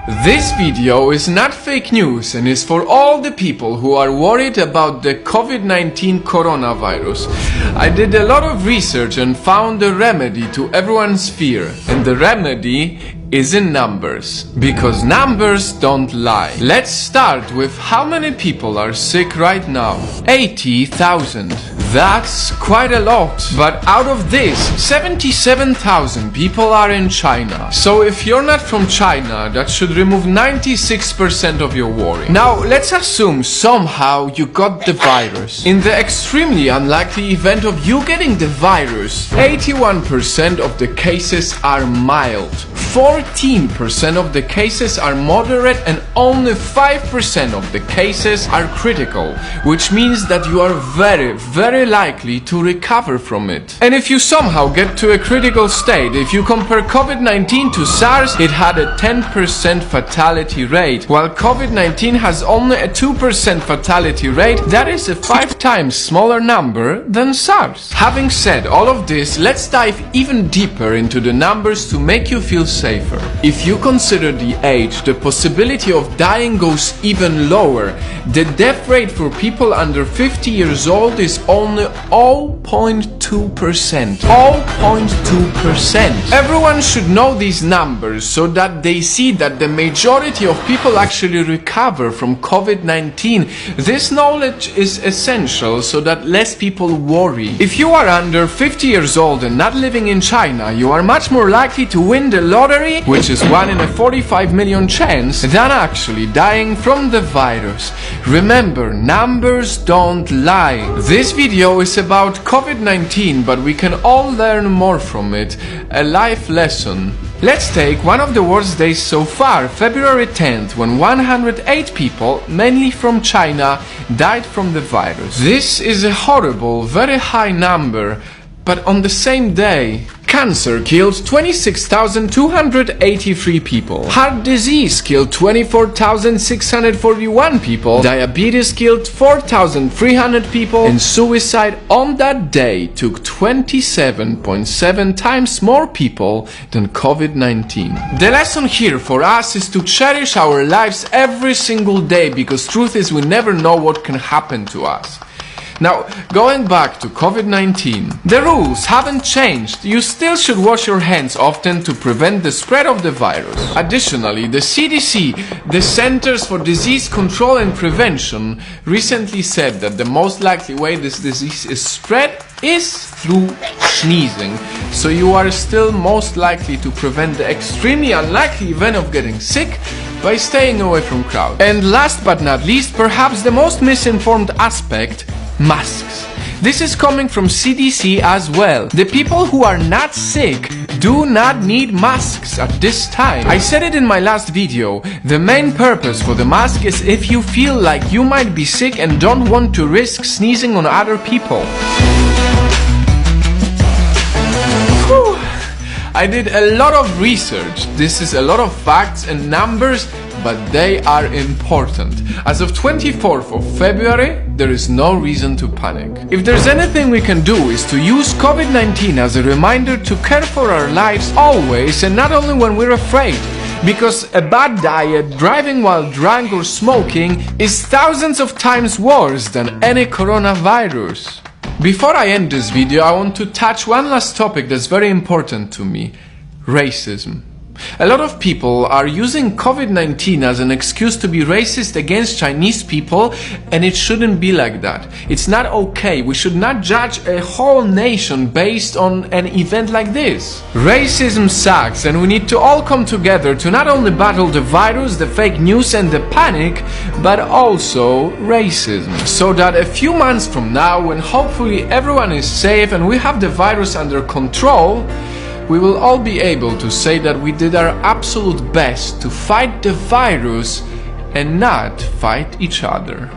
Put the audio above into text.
This video is not fake news and is for all the people who are worried about the COVID-19 coronavirus. I did a lot of research and found a remedy to everyone's fear, and the remedy is in numbers, because numbers don't lie. Let's start with how many people are sick right now. 80,000. That's quite a lot, but out of this, 77,000 people are in China. So if you're not from China, that should remove 96% of your worry. Now let's assume somehow you got the virus. In the extremely unlikely event of you getting the virus, 81% of the cases are mild, 14% of the cases are moderate, and only 5% of the cases are critical, which means that you are very likely to recover from it. And if you somehow get to a critical state, if you compare COVID-19 to SARS, it had a 10% fatality rate, while COVID-19 has only a 2% fatality rate. That is a 5 times smaller number than SARS. Having said all of this, let's dive even deeper into the numbers to make you feel safer. If you consider the age, the possibility of dying goes even lower. The death rate for people under 50 years old is only 0.2%. 0.2%. Everyone should know these numbers so that they see that the majority of people actually recover from COVID-19. This knowledge is essential so that less people worry. If you are under 50 years old and not living in China, you are much more likely to win the lottery, which is 1 in a 45 million chance, than actually dying from the virus. Remember, numbers don't lie. This video is about COVID-19, but we can all learn more from it. A life lesson. Let's take one of the worst days so far, February 10th, when 108 people, mainly from China, died from the virus. This is a horrible, very high number, but on the same day, cancer killed 26,283 people. Heart disease killed 24,641 people. Diabetes killed 4,300 people. And suicide on that day took 27.7 times more people than COVID-19. The lesson here for us is to cherish our lives every single day, because truth is we never know what can happen to us. Now, going back to COVID-19, the rules haven't changed. You still should wash your hands often to prevent the spread of the virus. Additionally, the CDC, the Centers for Disease Control and Prevention, recently said that the most likely way this disease is spread is through sneezing. So you are still most likely to prevent the extremely unlikely event of getting sick by staying away from crowds. And last but not least, perhaps the most misinformed aspect, masks. This is coming from CDC as well. The people who are not sick do not need masks at this time. I said it in my last video. The main purpose for the mask is if you feel like you might be sick and don't want to risk sneezing on other people. Whew. I did a lot of research. This is a lot of facts and numbers, but they are important. As of 24th of February, there is no reason to panic. If there's anything we can do is to use COVID-19 as a reminder to care for our lives always, and not only when we're afraid. Because a bad diet, driving while drunk, or smoking is thousands of times worse than any coronavirus. Before I end this video, I want to touch one last topic that's very important to me: racism. A lot of people are using COVID-19 as an excuse to be racist against Chinese people, and it shouldn't be like that. It's not okay. We should not judge a whole nation based on an event like this. Racism sucks, and we need to all come together to not only battle the virus, the fake news and the panic, but also racism. So that a few months from now, when hopefully everyone is safe and we have the virus under control, we will all be able to say that we did our absolute best to fight the virus and not fight each other.